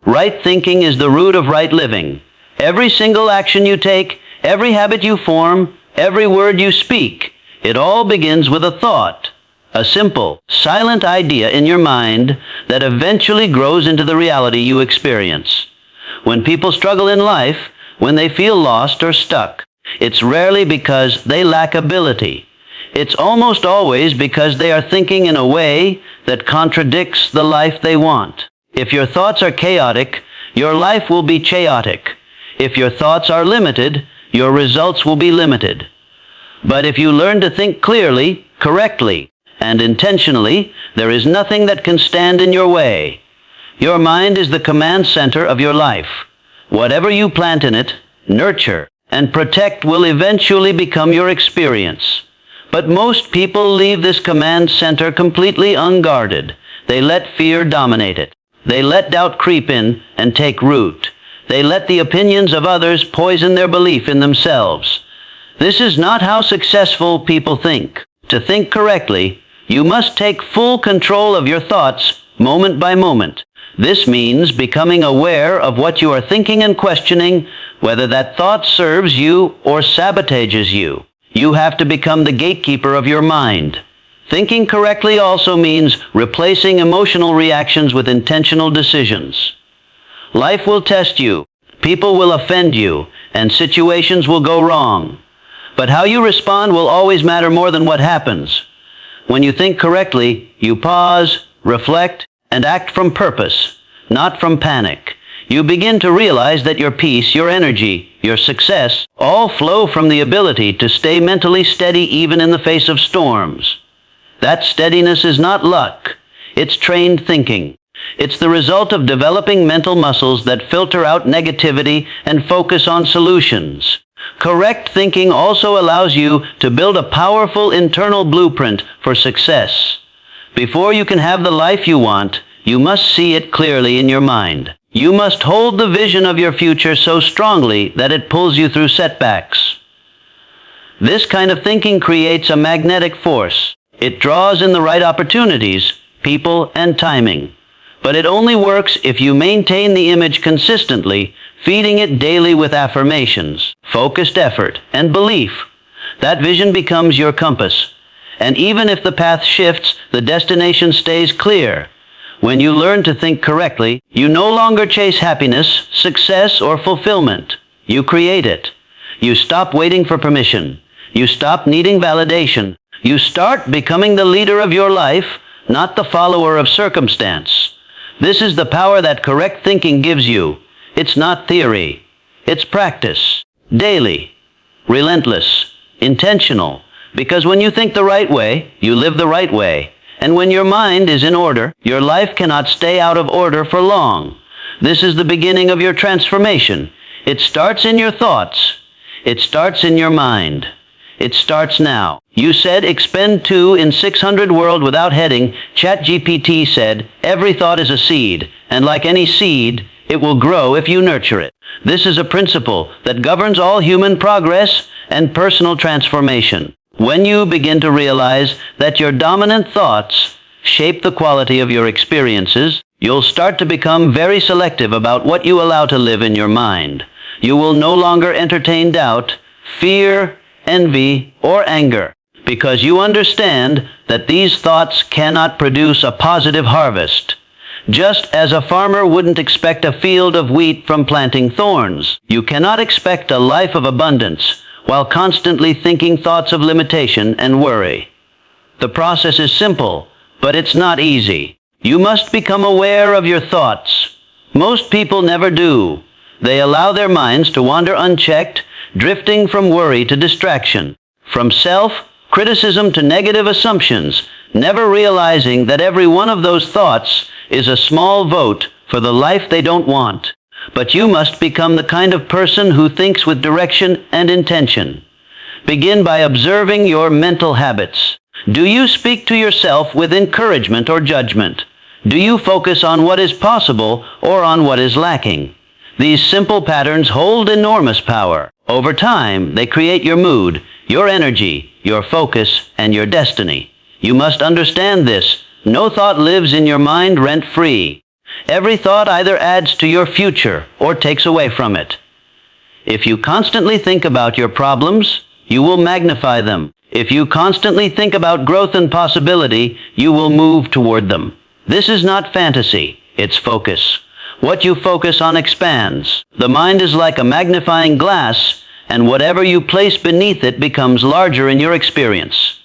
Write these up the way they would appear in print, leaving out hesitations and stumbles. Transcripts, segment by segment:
Right thinking is the root of right living. Every single action you take, every habit you form, every word you speak, it all begins with a thought, a simple, silent idea in your mind that eventually grows into the reality you experience. When people struggle in life, when they feel lost or stuck, it's rarely because they lack ability. It's almost always because they are thinking in a way that contradicts the life they want. If your thoughts are chaotic, your life will be chaotic. If your thoughts are limited, your results will be limited. But if you learn to think clearly, correctly, and intentionally, there is nothing that can stand in your way. Your mind is the command center of your life. Whatever you plant in it, nurture, and protect will eventually become your experience. But most people leave this command center completely unguarded. They let fear dominate it. They let doubt creep in and take root. They let the opinions of others poison their belief in themselves. This is not how successful people think. To think correctly, you must take full control of your thoughts moment by moment. This means becoming aware of what you are thinking and questioning whether that thought serves you or sabotages you. You have to become the gatekeeper of your mind. Thinking correctly also means replacing emotional reactions with intentional decisions. Life will test you, people will offend you, and situations will go wrong. But how you respond will always matter more than what happens. When you think correctly, you pause, reflect, and act from purpose, not from panic. You begin to realize that your peace, your energy, your success, all flow from the ability to stay mentally steady even in the face of storms. That steadiness is not luck. It's trained thinking. It's the result of developing mental muscles that filter out negativity and focus on solutions. Correct thinking also allows you to build a powerful internal blueprint for success. Before you can have the life you want, you must see it clearly in your mind. You must hold the vision of your future so strongly that it pulls you through setbacks. This kind of thinking creates a magnetic force. It draws in the right opportunities, people, and timing. But it only works if you maintain the image consistently, feeding it daily with affirmations, focused effort, and belief. That vision becomes your compass. And even if the path shifts, the destination stays clear. When you learn to think correctly, you no longer chase happiness, success, or fulfillment. You create it. You stop waiting for permission. You stop needing validation. You start becoming the leader of your life, not the follower of circumstance. This is the power that correct thinking gives you. It's not theory. It's practice. Daily. Relentless. Intentional. Because when you think the right way, you live the right way. And when your mind is in order, your life cannot stay out of order for long. This is the beginning of your transformation. It starts in your thoughts. It starts in your mind. It starts now. You said expend 2 in 600 world without heading. ChatGPT said, every thought is a seed, and like any seed, it will grow if you nurture it. This is a principle that governs all human progress and personal transformation. When you begin to realize that your dominant thoughts shape the quality of your experiences, you'll start to become very selective about what you allow to live in your mind. You will no longer entertain doubt, fear, envy, or anger, because you understand that these thoughts cannot produce a positive harvest. Just as a farmer wouldn't expect a field of wheat from planting thorns, you cannot expect a life of abundance while constantly thinking thoughts of limitation and worry. The process is simple, but it's not easy. You must become aware of your thoughts. Most people never do. They allow their minds to wander unchecked, drifting from worry to distraction, from self-criticism to negative assumptions, never realizing that every one of those thoughts is a small vote for the life they don't want. But you must become the kind of person who thinks with direction and intention. Begin by observing your mental habits. Do you speak to yourself with encouragement or judgment? Do you focus on what is possible or on what is lacking? These simple patterns hold enormous power. Over time, they create your mood, your energy, your focus, and your destiny. You must understand this. No thought lives in your mind rent-free. Every thought either adds to your future or takes away from it. If you constantly think about your problems, you will magnify them. If you constantly think about growth and possibility, you will move toward them. This is not fantasy, it's focus. What you focus on expands. The mind is like a magnifying glass, and whatever you place beneath it becomes larger in your experience.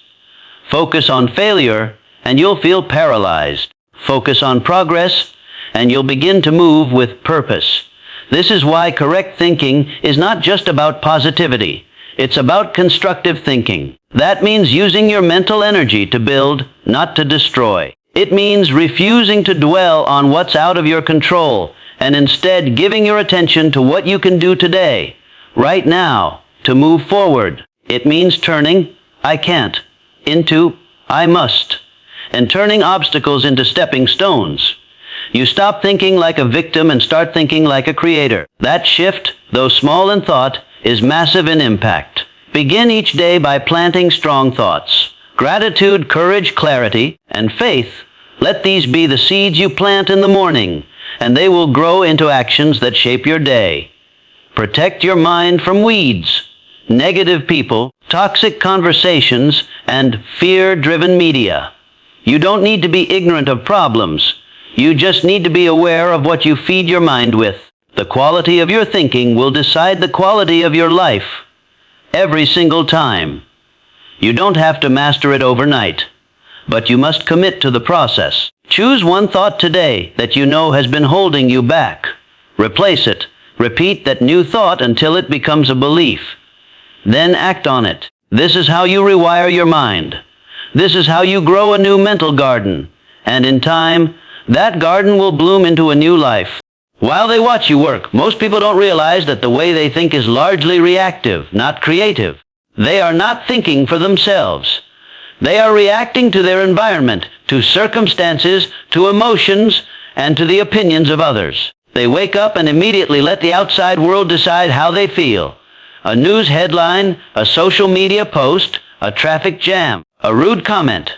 Focus on failure, and you'll feel paralyzed. Focus on progress, and you'll begin to move with purpose. This is why correct thinking is not just about positivity. It's about constructive thinking. That means using your mental energy to build, not to destroy. It means refusing to dwell on what's out of your control, and instead giving your attention to what you can do today, right now, to move forward. It means turning "I can't" into "I must," and turning obstacles into stepping stones. You stop thinking like a victim and start thinking like a creator. That shift, though small in thought, is massive in impact. Begin each day by planting strong thoughts. Gratitude, courage, clarity, and faith. Let these be the seeds you plant in the morning, and they will grow into actions that shape your day. Protect your mind from weeds, negative people, toxic conversations, and fear-driven media. You don't need to be ignorant of problems. You just need to be aware of what you feed your mind with. The quality of your thinking will decide the quality of your life, every single time. You don't have to master it overnight, but you must commit to the process. Choose one thought today that you know has been holding you back. Replace it. Repeat that new thought until it becomes a belief. Then act on it. This is how you rewire your mind. This is how you grow a new mental garden. And in time, that garden will bloom into a new life. While they watch you work, most people don't realize that the way they think is largely reactive, not creative. They are not thinking for themselves. They are reacting to their environment, to circumstances, to emotions, and to the opinions of others. They wake up and immediately let the outside world decide how they feel. A news headline, a social media post, a traffic jam, a rude comment.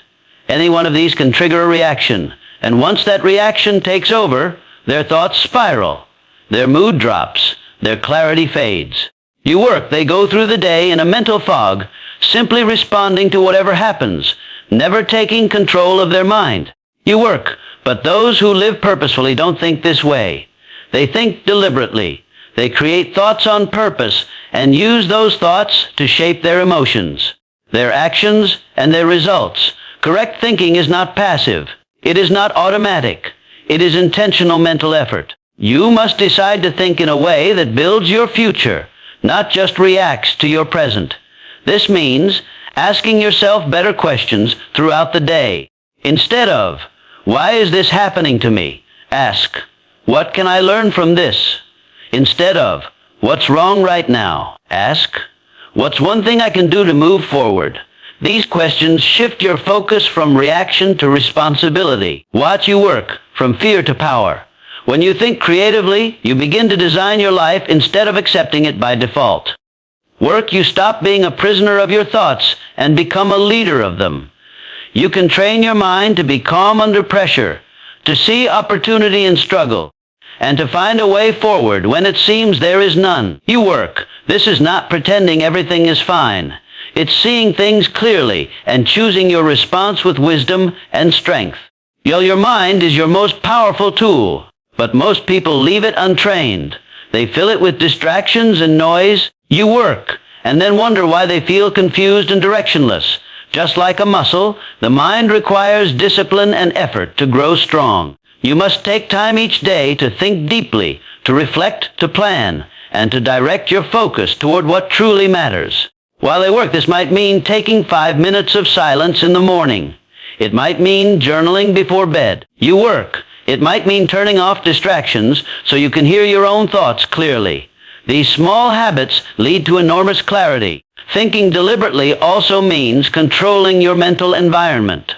Any one of these can trigger a reaction. And once that reaction takes over, their thoughts spiral. Their mood drops. Their clarity fades. You work, they go through the day in a mental fog, simply responding to whatever happens, never taking control of their mind. You work, but those who live purposefully don't think this way. They think deliberately. They create thoughts on purpose and use those thoughts to shape their emotions, their actions, and their results. Correct thinking is not passive. It is not automatic. It is intentional mental effort. You must decide to think in a way that builds your future, not just reacts to your present. This means asking yourself better questions throughout the day. Instead of, "Why is this happening to me?" ask, "What can I learn from this?" Instead of, "What's wrong right now?" ask, "What's one thing I can do to move forward?" These questions shift your focus from reaction to responsibility. Watch you work from fear to power. When you think creatively, you begin to design your life instead of accepting it by default. Work, you stop being a prisoner of your thoughts and become a leader of them. You can train your mind to be calm under pressure, to see opportunity in struggle, and to find a way forward when it seems there is none. You work. This is not pretending everything is fine. It's seeing things clearly and choosing your response with wisdom and strength. Your mind is your most powerful tool, but most people leave it untrained. They fill it with distractions and noise. You work, and then wonder why they feel confused and directionless. Just like a muscle, the mind requires discipline and effort to grow strong. You must take time each day to think deeply, to reflect, to plan, and to direct your focus toward what truly matters. While they work, this might mean taking 5 minutes of silence in the morning. It might mean journaling before bed. You work. It might mean turning off distractions so you can hear your own thoughts clearly. These small habits lead to enormous clarity. Thinking deliberately also means controlling your mental environment.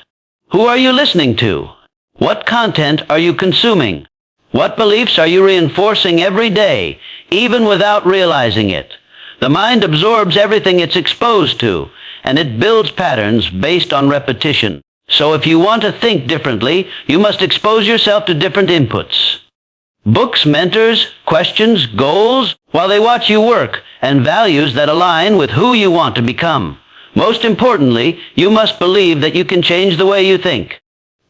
Who are you listening to? What content are you consuming? What beliefs are you reinforcing every day, even without realizing it? The mind absorbs everything it's exposed to, and it builds patterns based on repetition. So if you want to think differently, you must expose yourself to different inputs. Books, mentors, questions, goals, while they watch you work, and values that align with who you want to become. Most importantly, you must believe that you can change the way you think.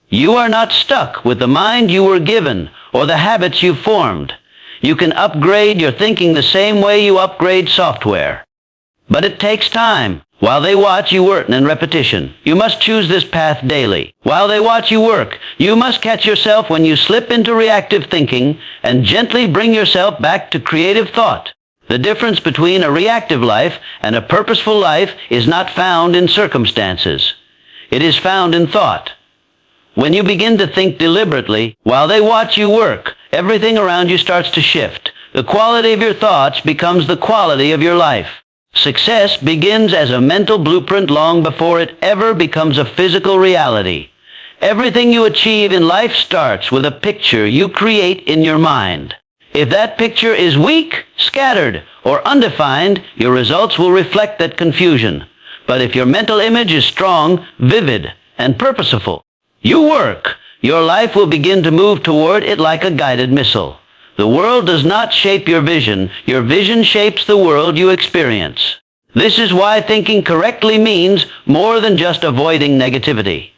You are not stuck with the mind you were given or the habits you've formed. You can upgrade your thinking the same way you upgrade software. But it takes time. While they watch you work in repetition, you must choose this path daily. While they watch you work, you must catch yourself when you slip into reactive thinking and gently bring yourself back to creative thought. The difference between a reactive life and a purposeful life is not found in circumstances. It is found in thought. When you begin to think deliberately, while they watch you work, everything around you starts to shift. The quality of your thoughts becomes the quality of your life. Success begins as a mental blueprint long before it ever becomes a physical reality. Everything you achieve in life starts with a picture you create in your mind. If that picture is weak, scattered, or undefined, your results will reflect that confusion. But if your mental image is strong, vivid, and purposeful, you work, your life will begin to move toward it like a guided missile. The world does not shape your vision shapes the world you experience. This is why thinking correctly means more than just avoiding negativity.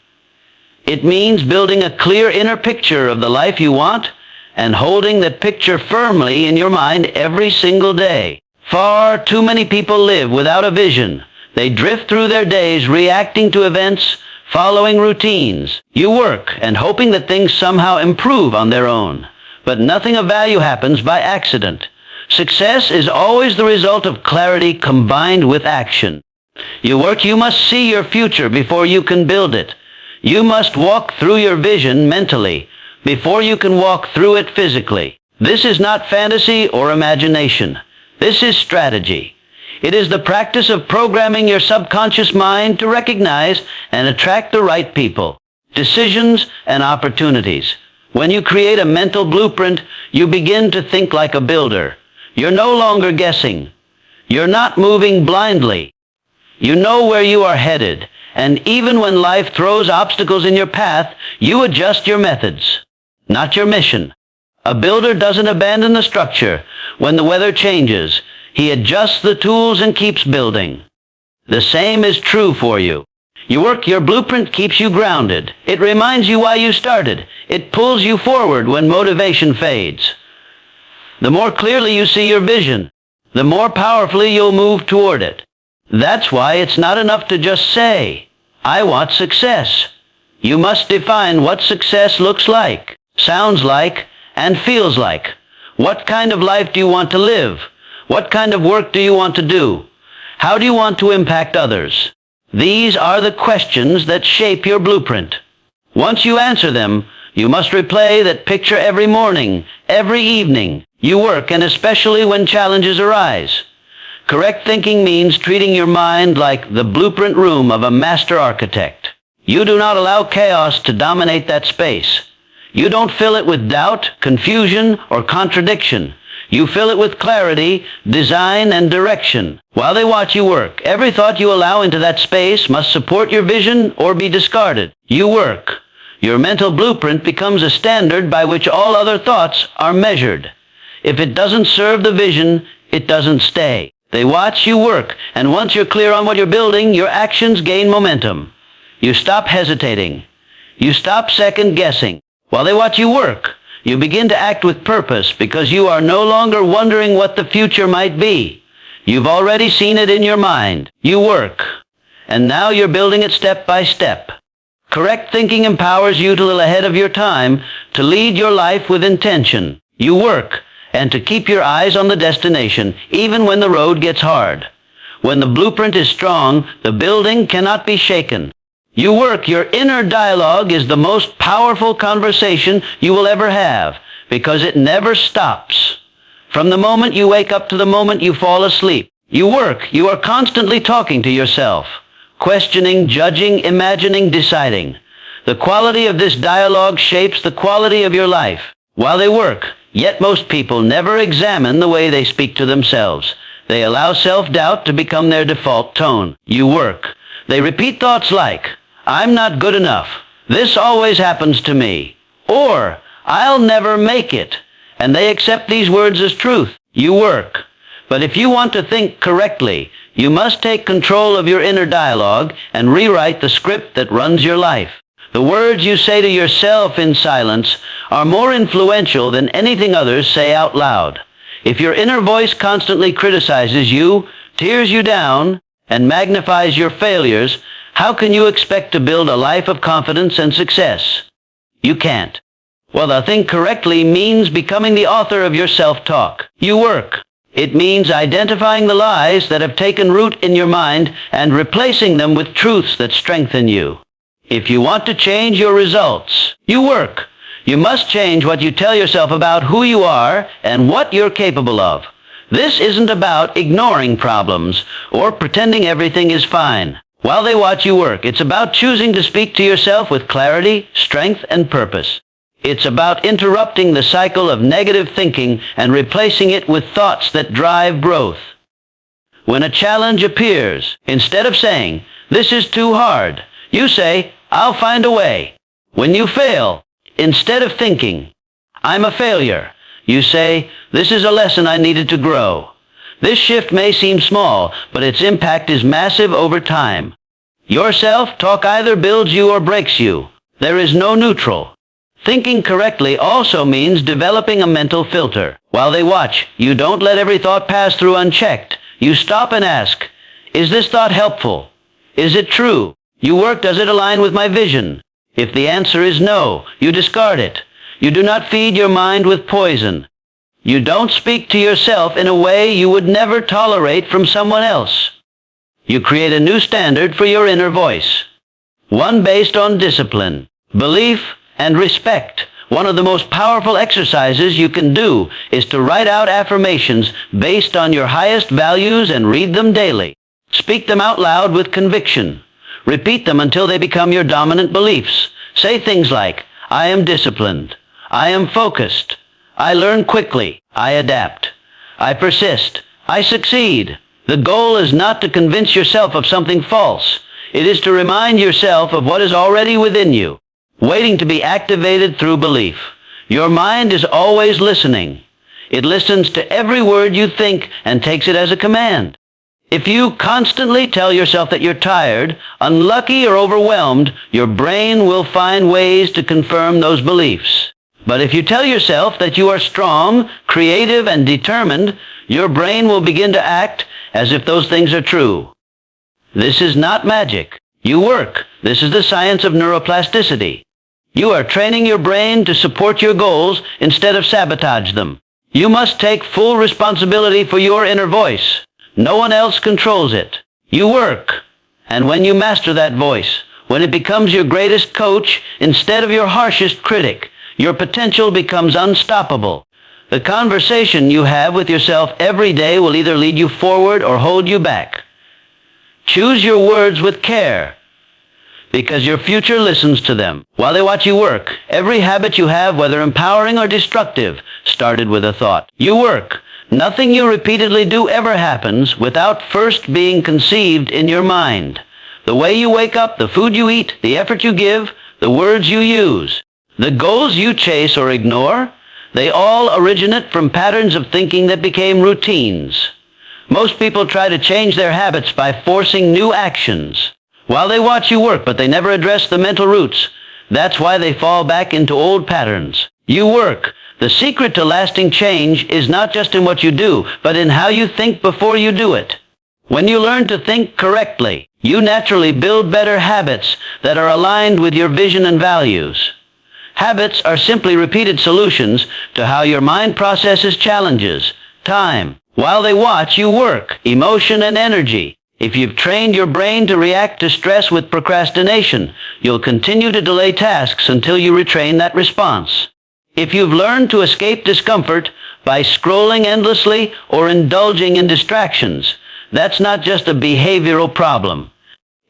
It means building a clear inner picture of the life you want and holding that picture firmly in your mind every single day. Far too many people live without a vision. They drift through their days reacting to events, following routines. You work and hoping that things somehow improve on their own. But nothing of value happens by accident. Success is always the result of clarity combined with action. You work, you must see your future before you can build it. You must walk through your vision mentally before you can walk through it physically. This is not fantasy or imagination. This is strategy. It is the practice of programming your subconscious mind to recognize and attract the right people, decisions, and opportunities. When you create a mental blueprint, you begin to think like a builder. You're no longer guessing. You're not moving blindly. You know where you are headed, and even when life throws obstacles in your path, you adjust your methods, not your mission. A builder doesn't abandon the structure. When the weather changes, he adjusts the tools and keeps building. The same is true for you. You work, your blueprint keeps you grounded. It reminds you why you started. It pulls you forward when motivation fades. The more clearly you see your vision, the more powerfully you'll move toward it. That's why it's not enough to just say, I want success. You must define what success looks like, sounds like, and feels like. What kind of life do you want to live? What kind of work do you want to do? How do you want to impact others? These are the questions that shape your blueprint. Once you answer them, you must replay that picture every morning, every evening. You work, and especially when challenges arise. Correct thinking means treating your mind like the blueprint room of a master architect. You do not allow chaos to dominate that space. You don't fill it with doubt, confusion, or contradiction. You fill it with clarity, design, and direction. While they watch you work, every thought you allow into that space must support your vision or be discarded. You work. Your mental blueprint becomes a standard by which all other thoughts are measured. If it doesn't serve the vision, it doesn't stay. They watch you work, and once you're clear on what you're building, your actions gain momentum. You stop hesitating. You stop second-guessing. While they watch you work, you begin to act with purpose because you are no longer wondering what the future might be. You've already seen it in your mind. You work, and now you're building it step by step. Correct thinking empowers you to live ahead of your time, to lead your life with intention. You work, and to keep your eyes on the destination, even when the road gets hard. When the blueprint is strong, the building cannot be shaken. You work, your inner dialogue is the most powerful conversation you will ever have, because it never stops. From the moment you wake up to the moment you fall asleep. You work, you are constantly talking to yourself, questioning, judging, imagining, deciding. The quality of this dialogue shapes the quality of your life. While they work, yet most people never examine the way they speak to themselves. They allow self-doubt to become their default tone. You work. They repeat thoughts like, I'm not good enough. This always happens to me. Or, I'll never make it. And they accept these words as truth. You work. But if you want to think correctly, you must take control of your inner dialogue and rewrite the script that runs your life. The words you say to yourself in silence are more influential than anything others say out loud. If your inner voice constantly criticizes you, tears you down, and magnifies your failures, how can you expect to build a life of confidence and success? You can't. Well, to think correctly means becoming the author of your self-talk. You work. It means identifying the lies that have taken root in your mind and replacing them with truths that strengthen you. If you want to change your results, you work. You must change what you tell yourself about who you are and what you're capable of. This isn't about ignoring problems or pretending everything is fine. While they watch you work, it's about choosing to speak to yourself with clarity, strength, and purpose. It's about interrupting the cycle of negative thinking and replacing it with thoughts that drive growth. When a challenge appears, instead of saying, "This is too hard," you say, "I'll find a way." When you fail, instead of thinking, "I'm a failure," you say, "This is a lesson I needed to grow." This shift may seem small, but its impact is massive over time. Your self-talk either builds you or breaks you. There is no neutral. Thinking correctly also means developing a mental filter. While they watch, you don't let every thought pass through unchecked. You stop and ask, "Is this thought helpful? Is it true? You work, does it align with my vision?" If the answer is no, you discard it. You do not feed your mind with poison. You don't speak to yourself in a way you would never tolerate from someone else. You create a new standard for your inner voice. One based on discipline, belief, and respect. One of the most powerful exercises you can do is to write out affirmations based on your highest values and read them daily. Speak them out loud with conviction. Repeat them until they become your dominant beliefs. Say things like, "I am disciplined. I am focused. I learn quickly. I adapt. I persist. I succeed." The goal is not to convince yourself of something false. It is to remind yourself of what is already within you, waiting to be activated through belief. Your mind is always listening. It listens to every word you think and takes it as a command. If you constantly tell yourself that you're tired, unlucky, or overwhelmed, your brain will find ways to confirm those beliefs. But if you tell yourself that you are strong, creative, and determined, your brain will begin to act as if those things are true. This is not magic. You work. This is the science of neuroplasticity. You are training your brain to support your goals instead of sabotage them. You must take full responsibility for your inner voice. No one else controls it. You work. And when you master that voice, when it becomes your greatest coach instead of your harshest critic, your potential becomes unstoppable. The conversation you have with yourself every day will either lead you forward or hold you back. Choose your words with care, because your future listens to them. While they watch you work, every habit you have, whether empowering or destructive, started with a thought. You work. Nothing you repeatedly do ever happens without first being conceived in your mind. The way you wake up, the food you eat, the effort you give, the words you use, the goals you chase or ignore, they all originate from patterns of thinking that became routines. Most people try to change their habits by forcing new actions. While they watch you work, but they never address the mental roots. That's why they fall back into old patterns. You work. The secret to lasting change is not just in what you do, but in how you think before you do it. When you learn to think correctly, you naturally build better habits that are aligned with your vision and values. Habits are simply repeated solutions to how your mind processes challenges, time. While they watch you work, emotion and energy. If you've trained your brain to react to stress with procrastination, you'll continue to delay tasks until you retrain that response. If you've learned to escape discomfort by scrolling endlessly or indulging in distractions, that's not just a behavioral problem.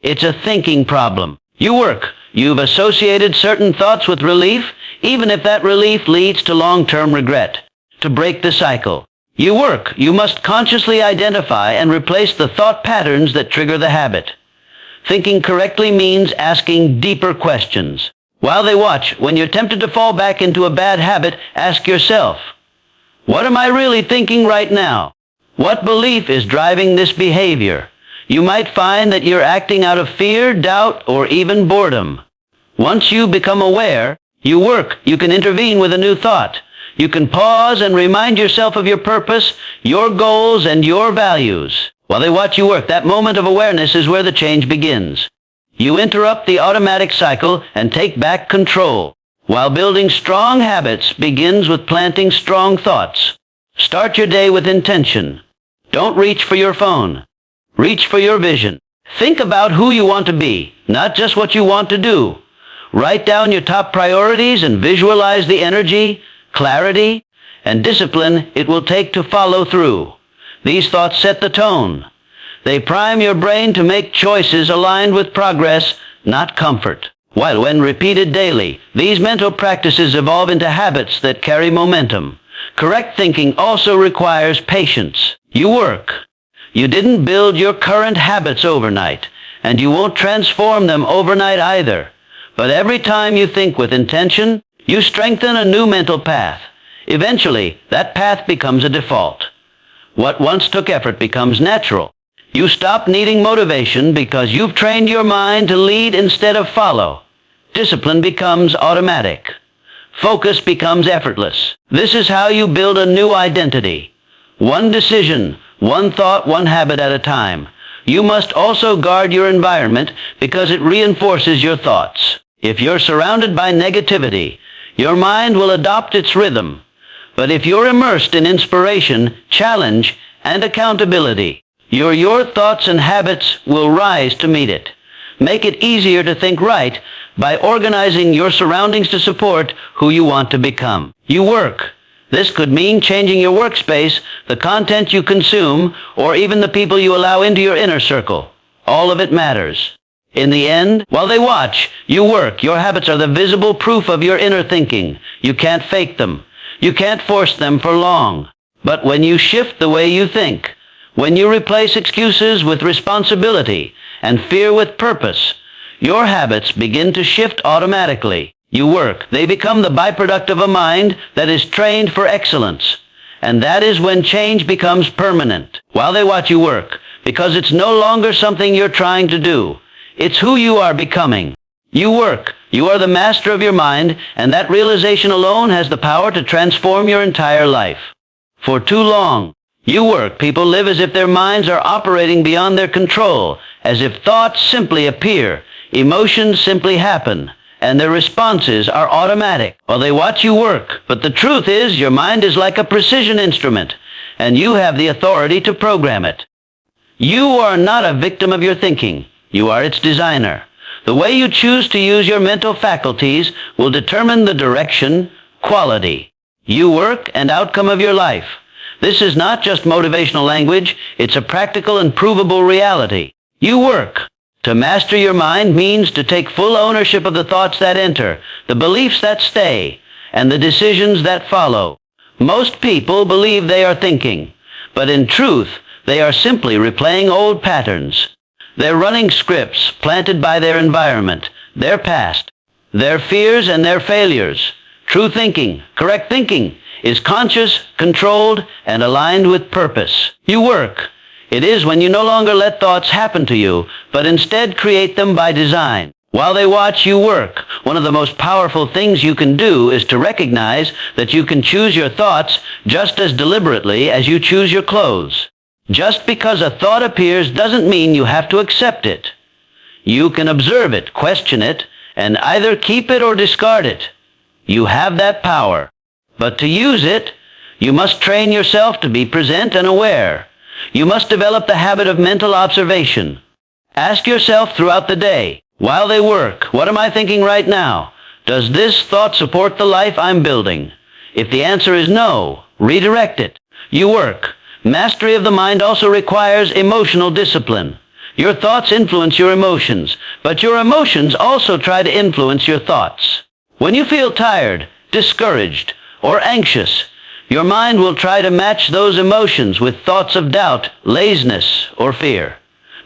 It's a thinking problem. You work. You've associated certain thoughts with relief, even if that relief leads to long-term regret. To break the cycle, you work. You must consciously identify and replace the thought patterns that trigger the habit. Thinking correctly means asking deeper questions. While they watch, when you're tempted to fall back into a bad habit, ask yourself, what am I really thinking right now? What belief is driving this behavior? You might find that you're acting out of fear, doubt, or even boredom. Once you become aware, you can intervene with a new thought. You can pause and remind yourself of your purpose, your goals, and your values. While they watch you work, that moment of awareness is where the change begins. You interrupt the automatic cycle and take back control. While building strong habits begins with planting strong thoughts. Start your day with intention. Don't reach for your phone. Reach for your vision. Think about who you want to be, not just what you want to do. Write down your top priorities and visualize the energy, clarity, and discipline it will take to follow through. These thoughts set the tone. They prime your brain to make choices aligned with progress, not comfort. While when repeated daily, these mental practices evolve into habits that carry momentum. Correct thinking also requires patience. You work. You didn't build your current habits overnight, and you won't transform them overnight either. But every time you think with intention, you strengthen a new mental path. Eventually, that path becomes a default. What once took effort becomes natural. You stop needing motivation because you've trained your mind to lead instead of follow. Discipline becomes automatic. Focus becomes effortless. This is how you build a new identity. One decision, one thought, one habit at a time. You must also guard your environment because it reinforces your thoughts. If you're surrounded by negativity, your mind will adopt its rhythm. But if you're immersed in inspiration, challenge, and accountability, your thoughts and habits will rise to meet it. Make it easier to think right by organizing your surroundings to support who you want to become. You work. This could mean changing your workspace, the content you consume, or even the people you allow into your inner circle. All of it matters. In the end, while they watch, you work. Your habits are the visible proof of your inner thinking. You can't fake them. You can't force them for long. But when you shift the way you think, when you replace excuses with responsibility and fear with purpose, your habits begin to shift automatically. You work. They become the byproduct of a mind that is trained for excellence. And that is when change becomes permanent. While they watch you work, because it's no longer something you're trying to do. It's who you are becoming. You work. You are the master of your mind, and that realization alone has the power to transform your entire life. For too long, people live as if their minds are operating beyond their control, as if thoughts simply appear, emotions simply happen, and their responses are automatic while they watch you work. But the truth is, your mind is like a precision instrument, and you have the authority to program it. You are not a victim of your thinking. You are its designer. The way you choose to use your mental faculties will determine the direction, quality, you work, and outcome of your life. This is not just motivational language, it's a practical and provable reality. You work. To master your mind means to take full ownership of the thoughts that enter, the beliefs that stay, and the decisions that follow. Most people believe they are thinking, but in truth, they are simply replaying old patterns. They're running scripts planted by their environment, their past, their fears and their failures. True thinking, correct thinking, is conscious, controlled, and aligned with purpose. You work. It is when you no longer let thoughts happen to you, but instead create them by design. While they watch you work, one of the most powerful things you can do is to recognize that you can choose your thoughts just as deliberately as you choose your clothes. Just because a thought appears doesn't mean you have to accept it. You can observe it, question it, and either keep it or discard it. You have that power. But to use it, you must train yourself to be present and aware. You must develop the habit of mental observation. Ask yourself throughout the day, while they work, what am I thinking right now? Does this thought support the life I'm building? If the answer is no, redirect it. You work. Mastery of the mind also requires emotional discipline. Your thoughts influence your emotions, but your emotions also try to influence your thoughts. When you feel tired, discouraged, or anxious, your mind will try to match those emotions with thoughts of doubt, laziness, or fear.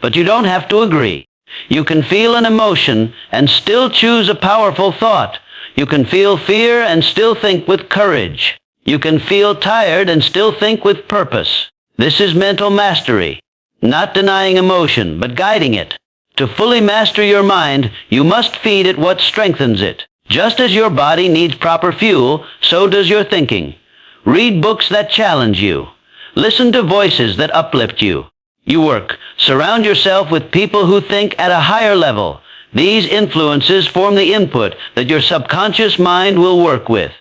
But you don't have to agree. You can feel an emotion and still choose a powerful thought. You can feel fear and still think with courage. You can feel tired and still think with purpose. This is mental mastery. Not denying emotion, but guiding it. To fully master your mind, you must feed it what strengthens it. Just as your body needs proper fuel, so does your thinking. Read books that challenge you. Listen to voices that uplift you. You work. Surround yourself with people who think at a higher level. These influences form the input that your subconscious mind will work with.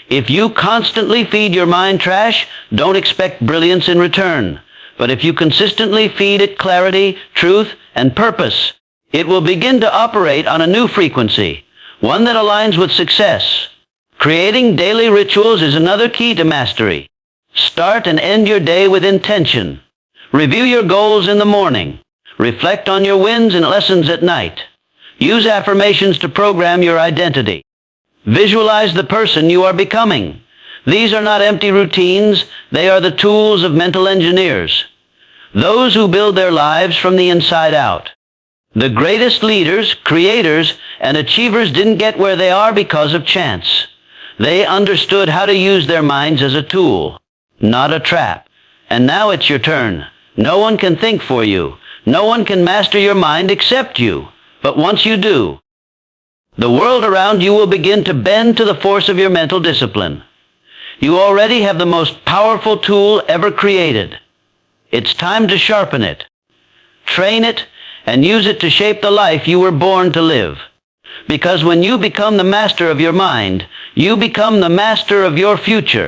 If you constantly feed your mind trash, don't expect brilliance in return. But if you consistently feed it clarity, truth, and purpose, it will begin to operate on a new frequency, one that aligns with success. Creating daily rituals is another key to mastery. Start and end your day with intention. Review your goals in the morning. Reflect on your wins and lessons at night. Use affirmations to program your identity. Visualize the person you are becoming. These are not empty routines, they are the tools of mental engineers. Those who build their lives from the inside out. The greatest leaders, creators, and achievers didn't get where they are because of chance. They understood how to use their minds as a tool, not a trap. And now it's your turn. No one can think for you. No one can master your mind except you. But once you do, the world around you will begin to bend to the force of your mental discipline. You already have the most powerful tool ever created. It's time to sharpen it, train it, and use it to shape the life you were born to live. Because when you become the master of your mind, you become the master of your future.